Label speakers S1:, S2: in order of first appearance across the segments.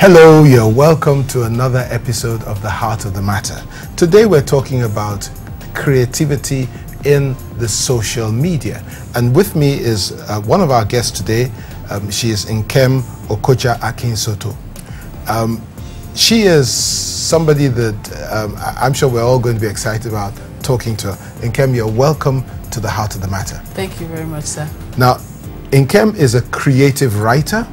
S1: Hello, you're welcome to another episode of The Heart of the Matter. Today we're talking about creativity in the social media. And with me is one of our guests today. She is Nkem Okotcha Akinsoto. She is somebody that I'm sure we're all going to be excited about talking to her. Nkem, you're welcome to The Heart of the Matter.
S2: Thank you very much, sir.
S1: Now, Nkem is a creative writer.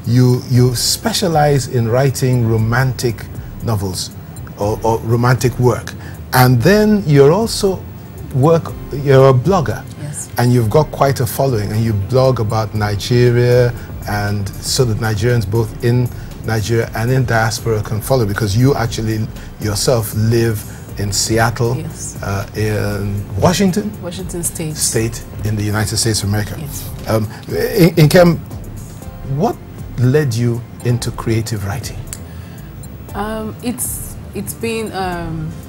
S1: You specialize in writing romantic novels or romantic work, and then you're also you're a blogger.
S2: Yes.
S1: And you've got quite a following, and you blog about Nigeria, and so that Nigerians both in Nigeria and in diaspora can follow, because you actually yourself live in Seattle,
S2: yes.
S1: In Washington State in the United States of America.
S2: Yes.
S1: Nkem, what led you into creative writing?
S2: It's been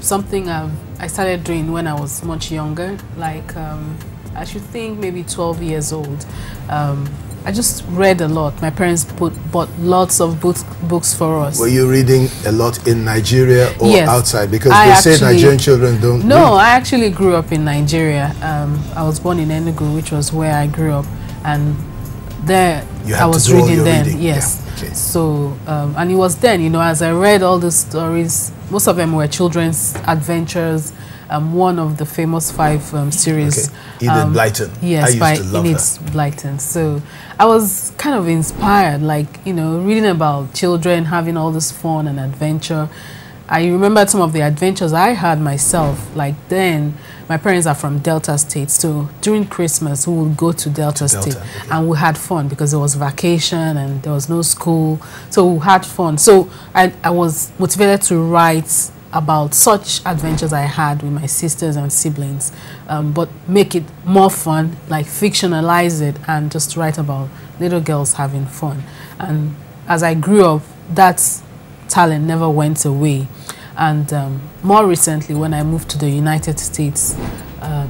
S2: something I started doing when I was much younger, like I should think maybe 12 years old. I just read a lot. My parents bought lots of books for us.
S1: Were you reading a lot in Nigeria or
S2: yes,
S1: outside? Because they say Nigerian children don't read.
S2: I actually grew up in Nigeria. I was born in Enugu, which was where I grew up, and there I was reading then. Yes.
S1: Yeah. Okay.
S2: So and it was then, you know, as I read all the stories, most of them were children's adventures. One of the famous 5 series.
S1: Okay. Enid Blyton.
S2: Yes, by Enid
S1: her.
S2: Blyton. So I was kind of inspired, like, you know, reading about children having all this fun and adventure. I remember some of the adventures I had myself. Like then, my parents are from Delta State, so during Christmas we would go to Delta State, okay. And we had fun because it was vacation and there was no school, so we had fun. So I was motivated to write about such adventures I had with my sisters and siblings, but make it more fun, like fictionalize it and just write about little girls having fun. And as I grew up, that talent never went away. And more recently, when I moved to the United States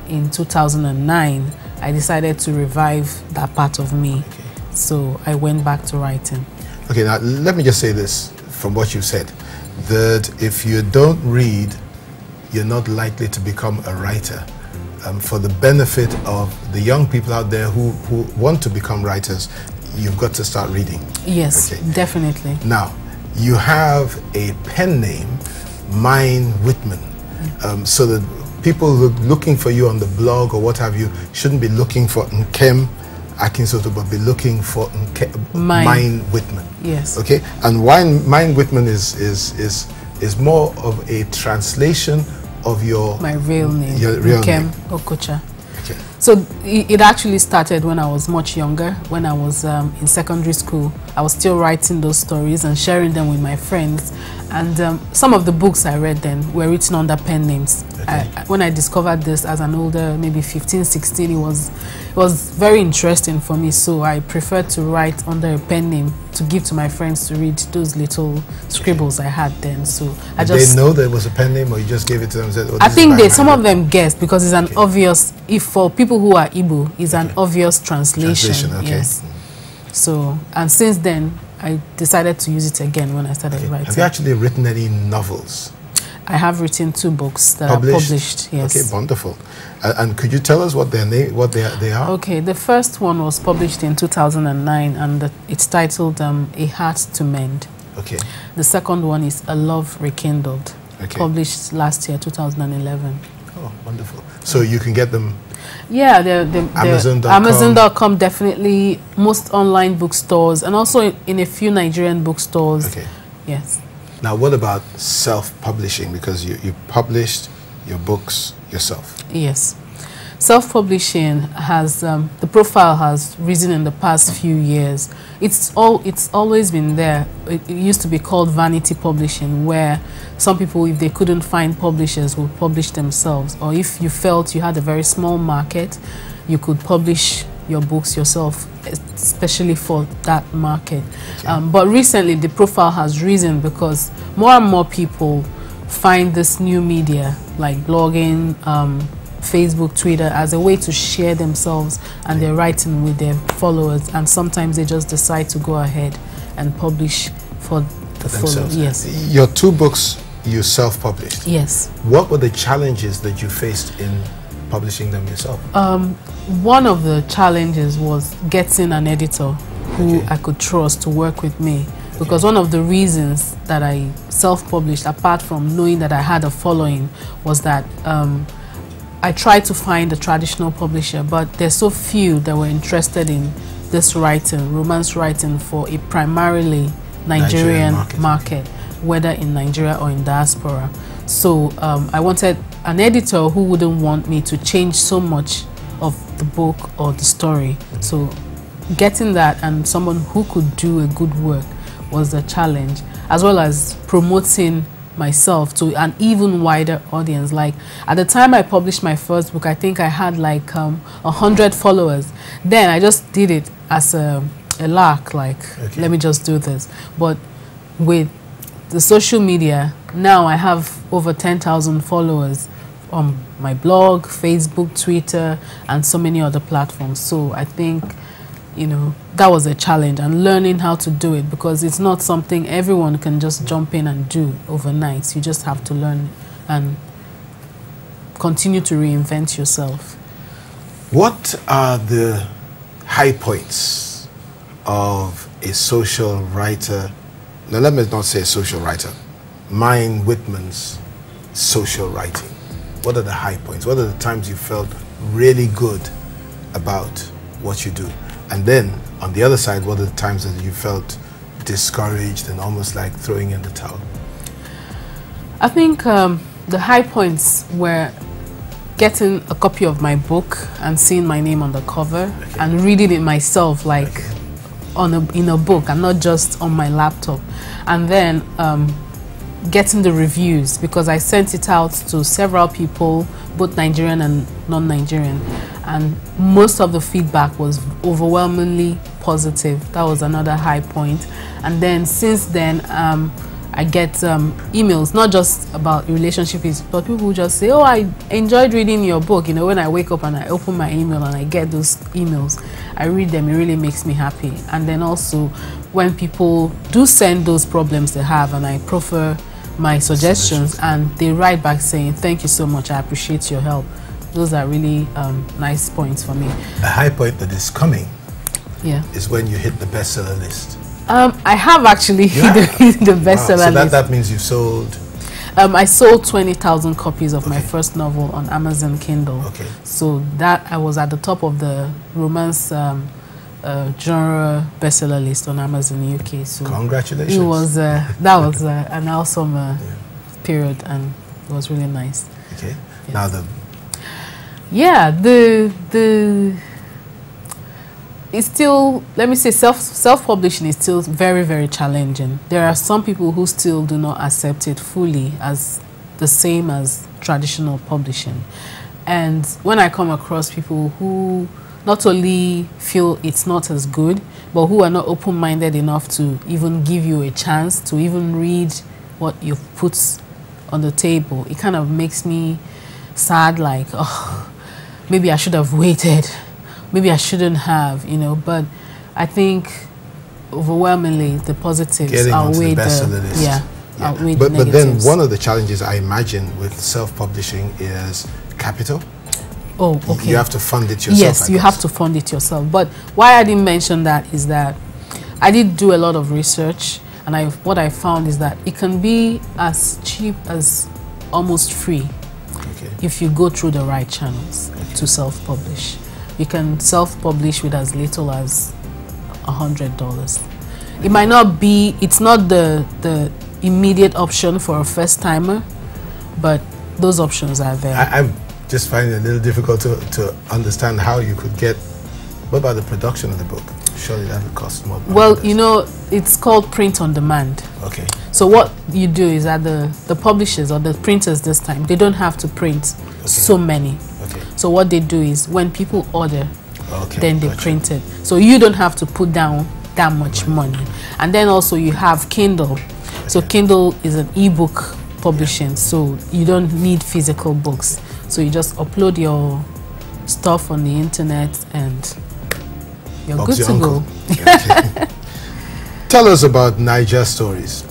S2: in 2009, I decided to revive that part of me. Okay. So I went back to writing.
S1: Okay, now let me just say this from what you said, that if you don't read, you're not likely to become a writer. For the benefit of the young people out there who want to become writers, you've got to start reading.
S2: Yes, okay. Definitely.
S1: Now, you have a pen name, Mine Whitman, so that people looking for you on the blog or what have you shouldn't be looking for Nkem Akinsoto, but be looking for Mine Whitman.
S2: Yes.
S1: Okay. And Mine Whitman is more of a translation of my real name,
S2: Nkem Okotcha.
S1: Okay.
S2: So it actually started when I was much younger. When I was in secondary school, I was still writing those stories and sharing them with my friends. And some of the books I read then were written under pen names. Okay. When I discovered this as an older, maybe 15, 16, it was very interesting for me. So I preferred to write under a pen name to give to my friends to read those little scribbles I had then. So
S1: Did they know there was a pen name, or you just gave it to them and said, oh,
S2: I think some of them guessed, because it's an obvious, if for people who are Igbo, it's an obvious translation.
S1: Okay.
S2: Yes. So, and since then, I decided to use it again when I started writing.
S1: Have you actually written any novels?
S2: I have written 2 books that are published. Yes.
S1: Okay, wonderful. And could you tell us what they are?
S2: Okay, the first one was published in 2009, and it's titled A Heart to Mend.
S1: Okay.
S2: The second one is A Love Rekindled, published last year, 2011.
S1: Oh, wonderful. So you can get them.
S2: Yeah,
S1: Amazon.com.
S2: Amazon.com, definitely, most online bookstores, and also in a few Nigerian bookstores. Okay. Yes.
S1: Now, what about self-publishing? Because you published your books yourself.
S2: Yes. Self-publishing has, the profile has risen in the past few years. It's always been there. It used to be called vanity publishing, where some people, if they couldn't find publishers, would publish themselves. Or if you felt you had a very small market, you could publish your books yourself, especially for that market. Okay. But recently, the profile has risen because more and more people find this new media, like blogging, Facebook, Twitter, as a way to share themselves and their writing with their followers, and sometimes they just decide to go ahead and publish for the followers. Yes.
S1: Your 2 books you self-published.
S2: Yes.
S1: What were the challenges that you faced in publishing them yourself?
S2: One of the challenges was getting an editor who I could trust to work with me. Because one of the reasons that I self-published, apart from knowing that I had a following, was that I tried to find a traditional publisher, but there's so few that were interested in this writing, romance writing, for a primarily Nigerian market, whether in Nigeria or in diaspora. So I wanted an editor who wouldn't want me to change so much of the book or the story. So getting that, and someone who could do a good work, was the challenge, as well as promoting myself to an even wider audience. Like at the time I published my first book, I think I had like 100 followers. Then I just did it as a lark, like let me just do this. But with the social media, now I have over 10,000 followers on my blog, Facebook, Twitter, and so many other platforms. So I think, you know, that was a challenge, and learning how to do it, because it's not something everyone can just jump in and do overnight. You just have to learn and continue to reinvent yourself.
S1: What are the high points of a social writer? Now, let me not say social writer. Mine Whitman's social writing. What are the high points? What are the times you felt really good about what you do? And then, on the other side, what are the times that you felt discouraged and almost like throwing in the towel?
S2: I think the high points were getting a copy of my book and seeing my name on the cover and reading it myself, like in a book and not just on my laptop. And then getting the reviews, because I sent it out to several people, both Nigerian and non-Nigerian, and most of the feedback was overwhelmingly positive. That was another high point. And then since then I get emails, not just about relationships, but people who just say, oh, I enjoyed reading your book. You know, when I wake up and I open my email and I get those emails, I read them, it really makes me happy. And then also when people do send those problems they have and I proffer my suggestions and they write back saying, thank you so much, I appreciate your help. Those are really nice points for me.
S1: A high point that is coming is when you hit the bestseller list.
S2: I have actually hit the bestseller list.
S1: So that means you sold?
S2: I sold 20,000 copies of my first novel on Amazon Kindle. So that I was at the top of the romance genre bestseller list on Amazon UK. So
S1: congratulations!
S2: It was that was an awesome period, and it was really nice.
S1: Okay. Now
S2: it's still, let me say, self-publishing is still very, very challenging. There are some people who still do not accept it fully as the same as traditional publishing. And when I come across people who not only feel it's not as good, but who are not open-minded enough to even give you a chance to even read what you've put on the table, it kind of makes me sad, like, oh, maybe I should have waited. Maybe I shouldn't have, you know, but I think overwhelmingly the positives outweigh the outweigh the negatives.
S1: But then one of the challenges I imagine with self-publishing is capital.
S2: Oh, okay.
S1: You have to fund it yourself.
S2: Yes, you have to fund it yourself. But why I didn't mention that is that I did do a lot of research, and what I found is that it can be as cheap as almost free if you go through the right channels to self-publish. You can self-publish with as little as $100. It might not be, it's not the immediate option for a first-timer, but those options are there.
S1: I'm just finding it a little difficult to understand how you could get. What about the production of the book? Surely that would cost more.
S2: Well, you know, it's called print on demand.
S1: Okay.
S2: So what you do is that the publishers or the printers this time, they don't have to print so many.
S1: Okay. So
S2: what they do is when people order, then they print it. So you don't have to put down that much money. And then also you have Kindle. So Kindle is an ebook publishing, so you don't need physical books. So you just upload your stuff on the internet and you're good to go.
S1: Tell us about Niger Stories.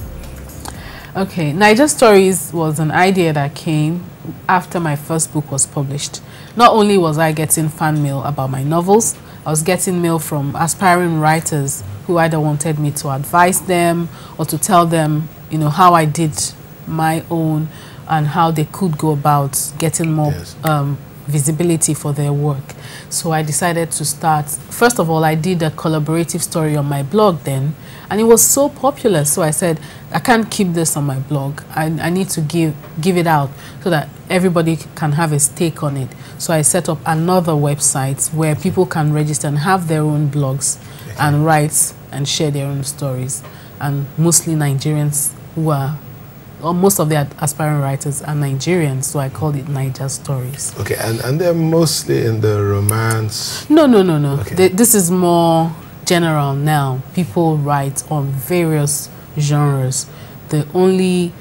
S2: Okay, Niger Stories was an idea that came after my first book was published. Not only was I getting fan mail about my novels, I was getting mail from aspiring writers who either wanted me to advise them or to tell them, you know, how I did my own and how they could go about getting more visibility for their work. So I decided to start. First of all, I did a collaborative story on my blog then, and it was so popular. So I said, I can't keep this on my blog. I need to give it out so that everybody can have a stake on it. So I set up another website where people can register and have their own blogs and write and share their own stories. And mostly Nigerians who are, or most of the aspiring writers are Nigerians, so I called it Niger Stories.
S1: Okay, and they're mostly in the romance?
S2: No. Okay. This is more general now. People write on various genres. The only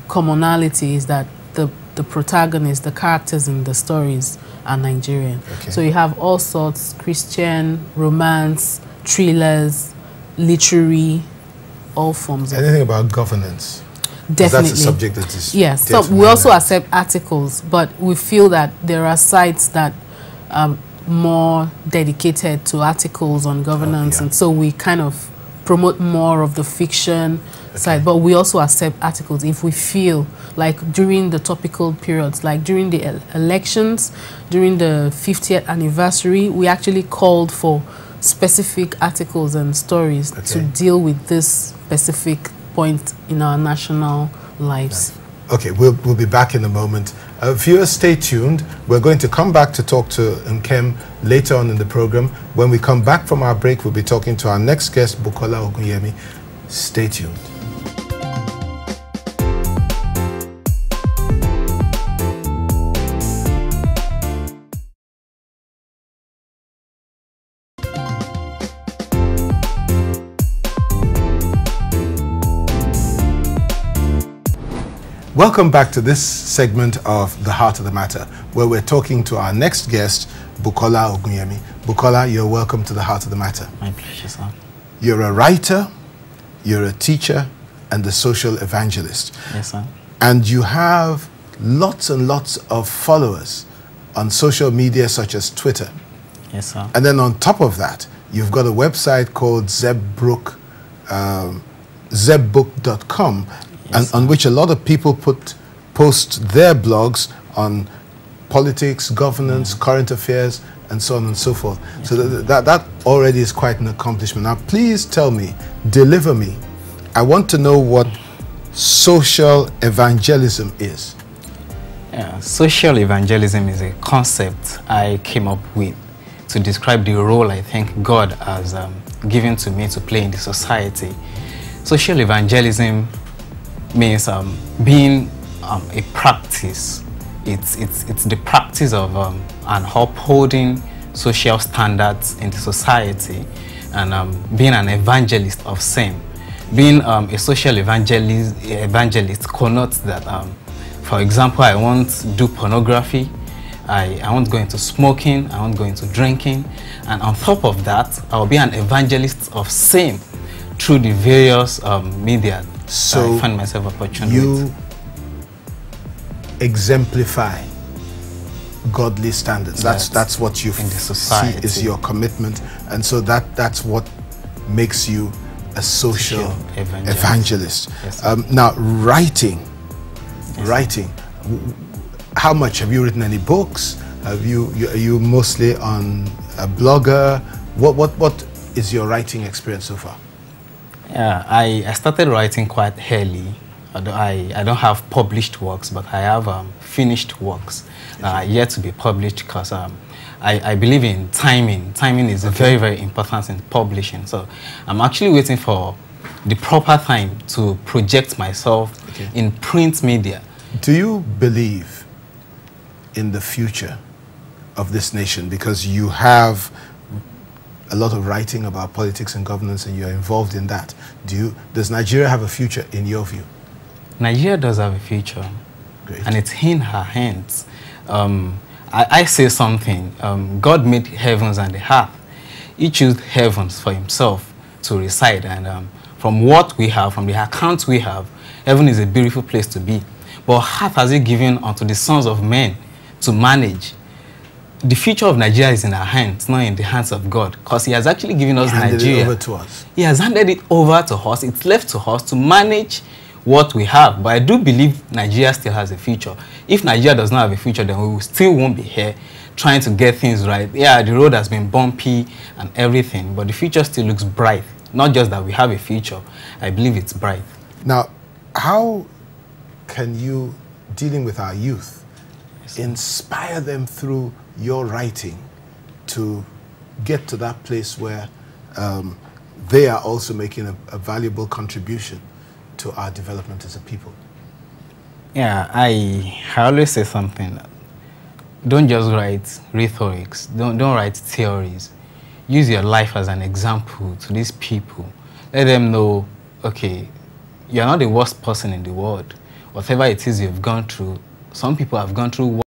S2: commonality is that the protagonists, the characters in the stories are Nigerian. Okay. So you have all sorts: Christian, romance, thrillers, literary, all forms.
S1: Anything about governance?
S2: Definitely.
S1: That's a subject that is...
S2: Yes. So we also accept articles, but we feel that there are sites that are more dedicated to articles on governance, and so we kind of promote more of the fiction side, but we also accept articles if we feel like during the topical periods, like during the elections, during the 50th anniversary, we actually called for specific articles and stories to deal with this specific point in our national lives.
S1: Okay, we'll be back in a moment. Viewers, stay tuned. We're going to come back to talk to Nkem later on in the program. When we come back from our break, we'll be talking to our next guest, Bukola Ogunyemi. Stay tuned. Welcome back to this segment of The Heart of the Matter, where we're talking to our next guest, Bukola Ogunyemi. Bukola, you're welcome to The Heart of the Matter.
S3: My pleasure, sir.
S1: You're a writer, you're a teacher, and a social evangelist.
S3: Yes, sir.
S1: And you have lots and lots of followers on social media such as Twitter.
S3: Yes, sir.
S1: And then on top of that, you've got a website called zebbook.com, on which a lot of people post their blogs on politics, governance, current affairs, and so on and so forth. Yes. So that already is quite an accomplishment. Now, please tell me, deliver me. I want to know what social evangelism is.
S3: Yeah, social evangelism is a concept I came up with to describe the role I think God has given to me to play in the society. Social evangelism means being a practice. It's the practice of and upholding social standards in the society, and being an evangelist of same. Being a social evangelist connotes that, for example, I won't do pornography, I won't go into smoking, I won't go into drinking, and on top of that, I'll be an evangelist of same through the various media. So I find myself opportunity. You
S1: exemplify godly standards. That's what you
S3: in the society
S1: see is your commitment, and so that's what makes you a social evangelist. Yes, now, writing. How much have you written? Any books? Are you mostly on a blogger? What is your writing experience so far?
S3: Yeah, I started writing quite early. Although I don't have published works, but I have finished works yet to be published, because I believe in timing. Timing is very, very important in publishing. So I'm actually waiting for the proper time to project myself in print media.
S1: Do you believe in the future of this nation? Because you have a lot of writing about politics and governance, and you're involved in that. Does Nigeria have a future in your view?
S3: Nigeria does have a future.
S1: Great.
S3: And it's in her hands. I say something. God made heavens and the earth. He chose heavens for himself, to reside. And from what we have, from the accounts we have, heaven is a beautiful place to be. But how has He given unto the sons of men to manage? The future of Nigeria is in our hands, not in the hands of God, because He has actually given us Nigeria.
S1: It over to us.
S3: He has handed it over to us. It's left to us to manage what we have. But I do believe Nigeria still has a future. If Nigeria does not have a future, then we still won't be here trying to get things right. Yeah, the road has been bumpy and everything, but the future still looks bright. Not just that we have a future, I believe it's bright.
S1: Now, how can you, dealing with our youth, inspire them through your writing to get to that place where they are also making a valuable contribution to our development as a people?
S3: Yeah, I always say something. Don't just write rhetorics. Don't write theories. Use your life as an example to these people. Let them know, okay, you're not the worst person in the world. Whatever it is you've gone through, some people have gone through